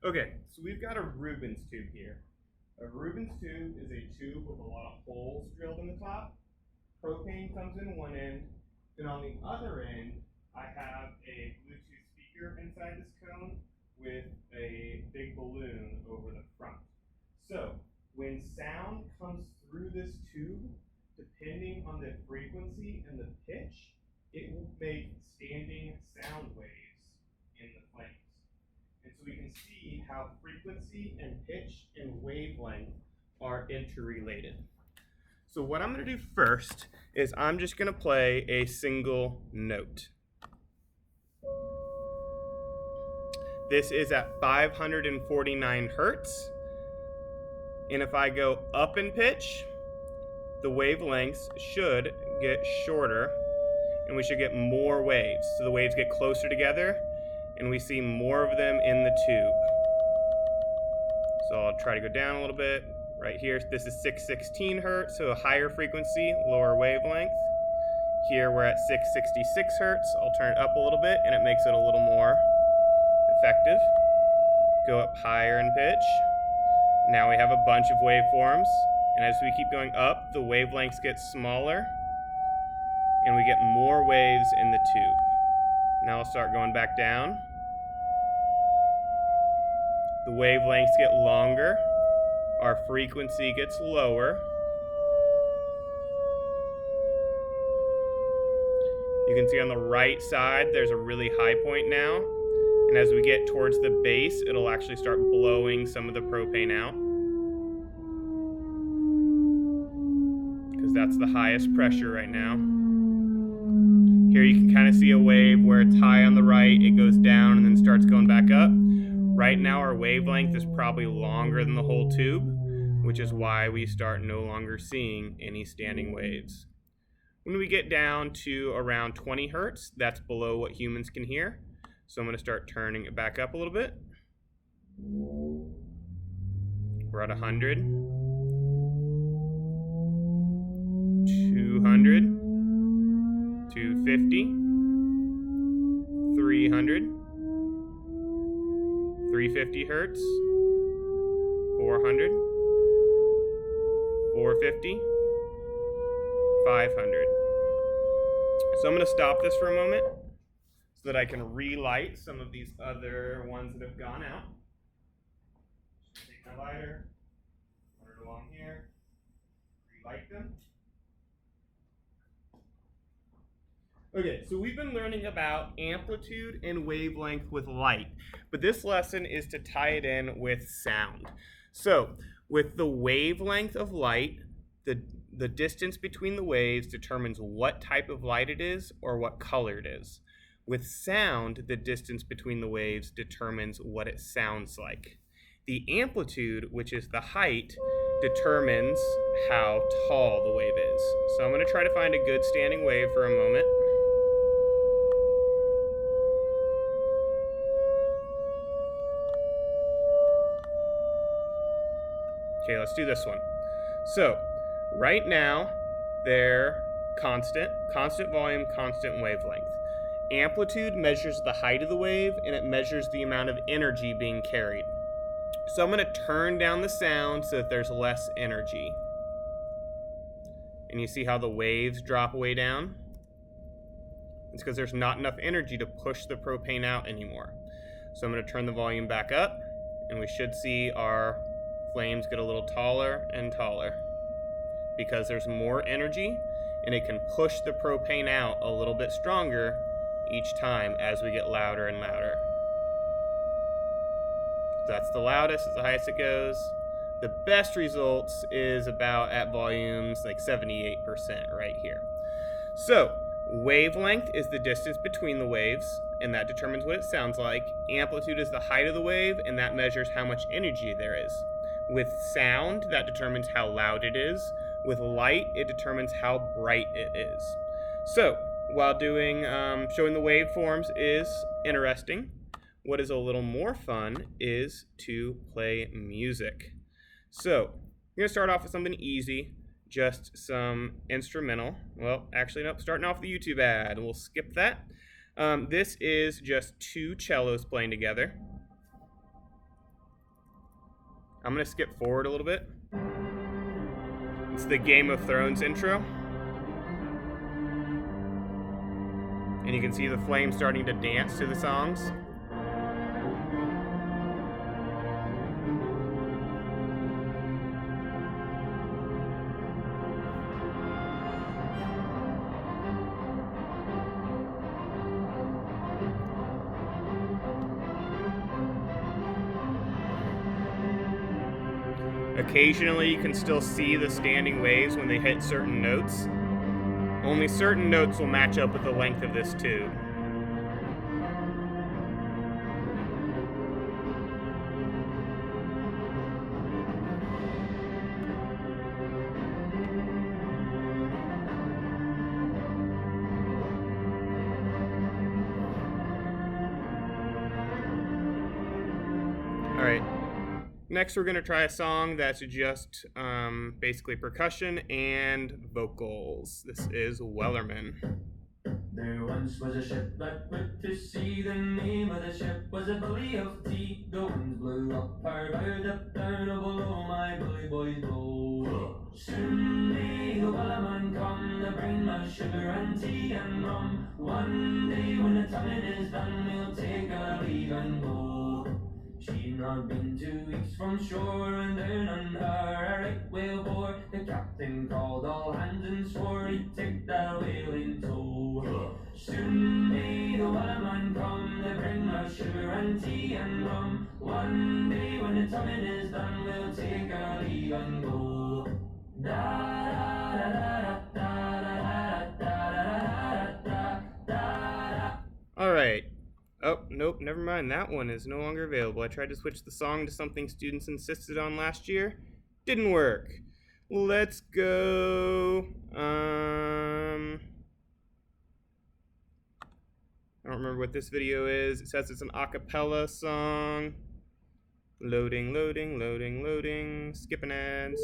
Okay, so we've got a Ruben's tube here. A Ruben's tube is a tube with a lot of holes drilled in the top. Propane comes in one end, and on the other end, I have a Bluetooth speaker inside this cone with a big balloon over the front. So when sound comes through this tube, depending on the frequency and the pitch, it will make standing sound waves in the flames. And so we can see how frequency and pitch and wavelength are interrelated. So what I'm going to do first is I'm just going to play a single note. This is at 549 hertz. And if I go up in pitch, the wavelengths should get shorter and we should get more waves. So the waves get closer together and we see more of them in the tube. So I'll try to go down a little bit. Right here, this is 616 hertz, so a higher frequency, lower wavelength. Here we're at 666 hertz. I'll turn it up a little bit and it makes it a little more effective. Go up higher in pitch. Now we have a bunch of waveforms, and as we keep going up, the wavelengths get smaller and we get more waves in the tube. Now I'll start going back down. The wavelengths get longer. Our frequency gets lower. You can see on the right side, there's a really high point now. And as we get towards the base, it'll actually start blowing some of the propane out. Because that's the highest pressure right now. Here you can kind of see a wave where it's high on the right, it goes down and then starts going back up. Right now our wavelength is probably longer than the whole tube, which is why we start no longer seeing any standing waves. When we get down to around 20 hertz, that's below what humans can hear. So I'm going to start turning it back up a little bit. We're at 100, 200, 250, 300, 350 hertz, 400, 450, 500. So I'm going to stop this for a moment so that I can relight some of these other ones that have gone out. Just take my lighter, run it along here, relight them. Okay, so we've been learning about amplitude and wavelength with light, but this lesson is to tie it in with sound. So with the wavelength of light, the distance between the waves determines what type of light it is or what color it is. With sound, the distance between the waves determines what it sounds like. The amplitude, which is the height, determines how tall the wave is. So I'm going to try to find a good standing wave for a moment. Okay, let's do this one. So, right now, they're constant volume, constant wavelength. Amplitude measures the height of the wave, and it measures the amount of energy being carried. So I'm going to turn down the sound so that there's less energy. And you see how the waves drop way down? It's because there's not enough energy to push the propane out anymore. So I'm going to turn the volume back up, and we should see our flames get a little taller and taller because there's more energy and it can push the propane out a little bit stronger each time as we get louder and louder. That's the loudest, it's the highest it goes. The best results is about at volumes like 78% right here. So wavelength is the distance between the waves, and that determines what it sounds like. Amplitude is the height of the wave, and that measures how much energy there is. With sound, that determines how loud it is. With light, it determines how bright it is. So, while doing showing the waveforms is interesting, what is a little more fun is to play music. So, we're going to start off with something easy, just some instrumental. Well, actually, nope, starting off the YouTube ad. We'll skip that. This is just two cellos playing together. I'm gonna skip forward a little bit. It's the Game of Thrones intro. And you can see the flames starting to dance to the songs. Occasionally, you can still see the standing waves when they hit certain notes. Only certain notes will match up with the length of this tube. Alright, next we're going to try a song that's just basically percussion and vocals. This is Wellerman. There once was a ship that put to sea. The name of the ship was a Billy of Tea. The winds blew up her bow, up down below my bully boys blow. Soon may the wellerman come to bring us sugar and tea and rum. One day when the tonguing is done, we'll take our leave and go. She'd not been 2 weeks from shore, and down on her a right whale bore. The captain called all hands and swore he'd take that whale in tow. Soon may the wellerman come to bring us sugar and tea and rum. One day when the tonguing is done, we'll take our leave and go. Da da da da da da da da da da. All right. Oh, nope, never mind. That one is no longer available. I tried to switch the song to something students insisted on last year. Didn't work. Let's go. I don't remember what this video is. It says it's an a cappella song. Loading, loading, loading, loading. Skipping ads.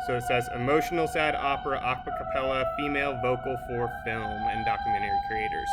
So it says emotional sad opera a cappella female vocal for film and documentary creators.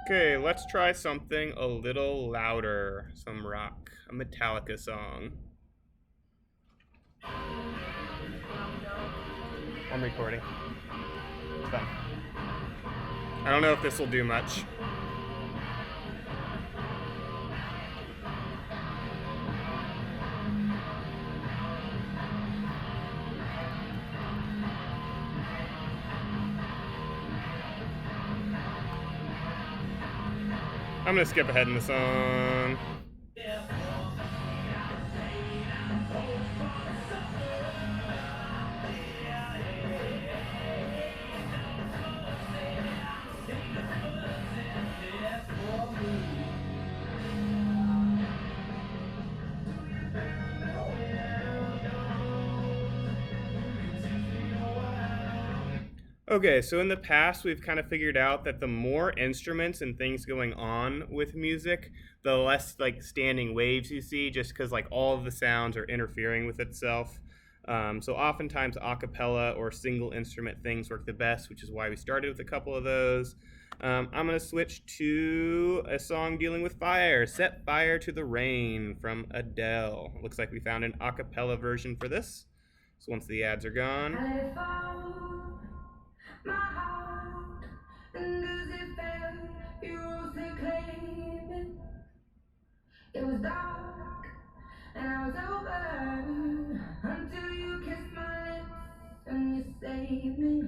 Okay, let's try something a little louder. Some rock, a Metallica song. I'm recording. It's fine. I don't know if this will do much. I'm gonna skip ahead in the song. Okay, so in the past, we've kind of figured out that the more instruments and things going on with music, the less like standing waves you see, just because like all of the sounds are interfering with itself. So oftentimes a cappella or single instrument things work the best, which is why we started with a couple of those. I'm going to switch to a song dealing with fire, Set Fire to the Rain from Adele. Looks like we found an a cappella version for this. So once the ads are gone. My heart, and as it fell, you rose to claim it. It was dark, and I was over until you kissed my lips and you saved me.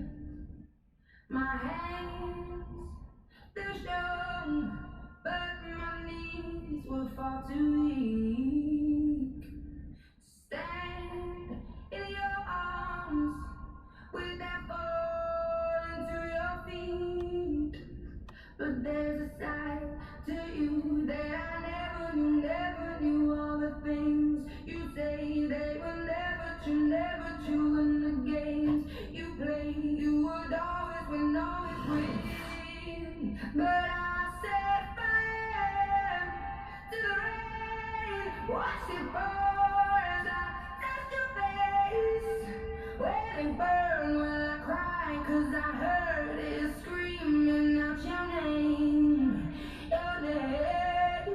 My hands, they're strong, but my knees were far too weak. Stand in your arms with that fall into your feet. But there's a side to you that But I set fire to the rain. Watch it pour as I touch your face. When it burn, will I cry? 'Cause I heard it screaming out your name. Your name.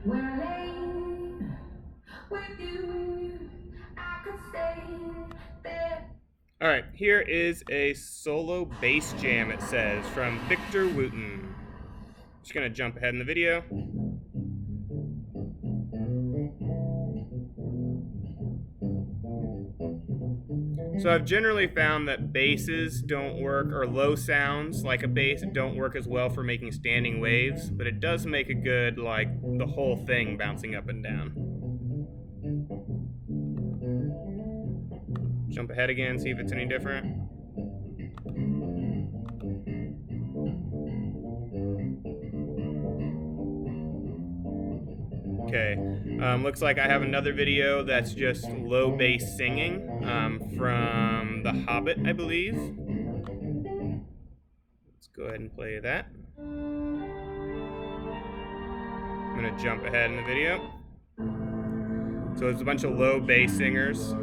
When I lay with you, I could stay there. All right, here is a solo bass jam, it says, from Victor Wooten. Just gonna jump ahead in the video. So I've generally found that basses don't work, or low sounds like a bass don't work as well for making standing waves, but it does make a good, like, the whole thing bouncing up and down. Jump ahead again, see if it's any different. Okay, looks like I have another video that's just low bass singing from The Hobbit, I believe. Let's go ahead and play that. I'm gonna jump ahead in the video. So it's a bunch of low bass singers.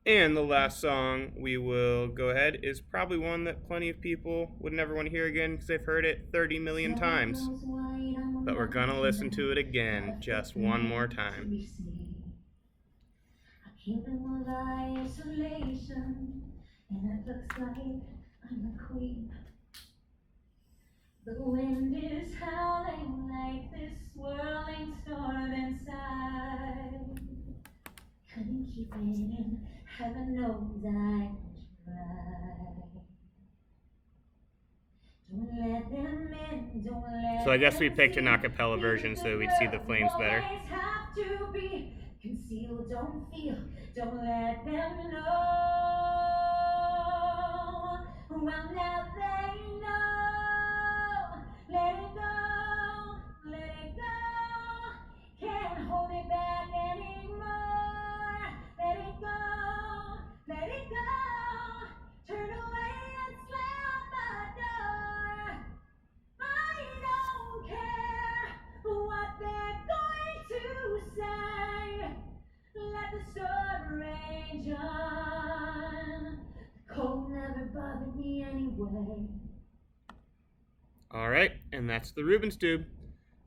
And the last song we will go ahead is probably one that plenty of people would never want to hear again because they've heard it 30 million times. But we're gonna listen to it again just one more time. Human with isolation, and it looks like I'm the queen. The wind is howling like this swirling storm inside. Couldn't keep it in, heaven knows I tried. Don't let them in, don't let So I guess we them picked an see. a cappella version so we'd see the flames better. Always have to be concealed, don't feel, don't let them know. Well, now they know. Let it go, let it go. Can't hold it back anymore. Let it go, let it go. Turn away and slam the door. I don't care what they're going to say. Let the storm rage on. The cold never bothered me anyway. All right, and that's the Ruben's tube.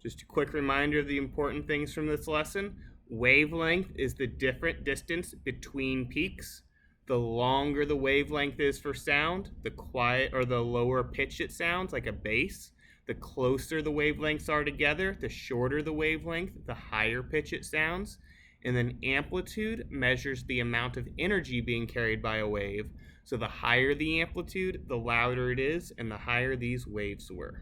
Just a quick reminder of the important things from this lesson. Wavelength is the different distance between peaks. The longer the wavelength is for sound, the quiet or the lower pitch it sounds, like a bass. The closer the wavelengths are together, the shorter the wavelength, the higher pitch it sounds. And then amplitude measures the amount of energy being carried by a wave. So the higher the amplitude, the louder it is, and the higher these waves were.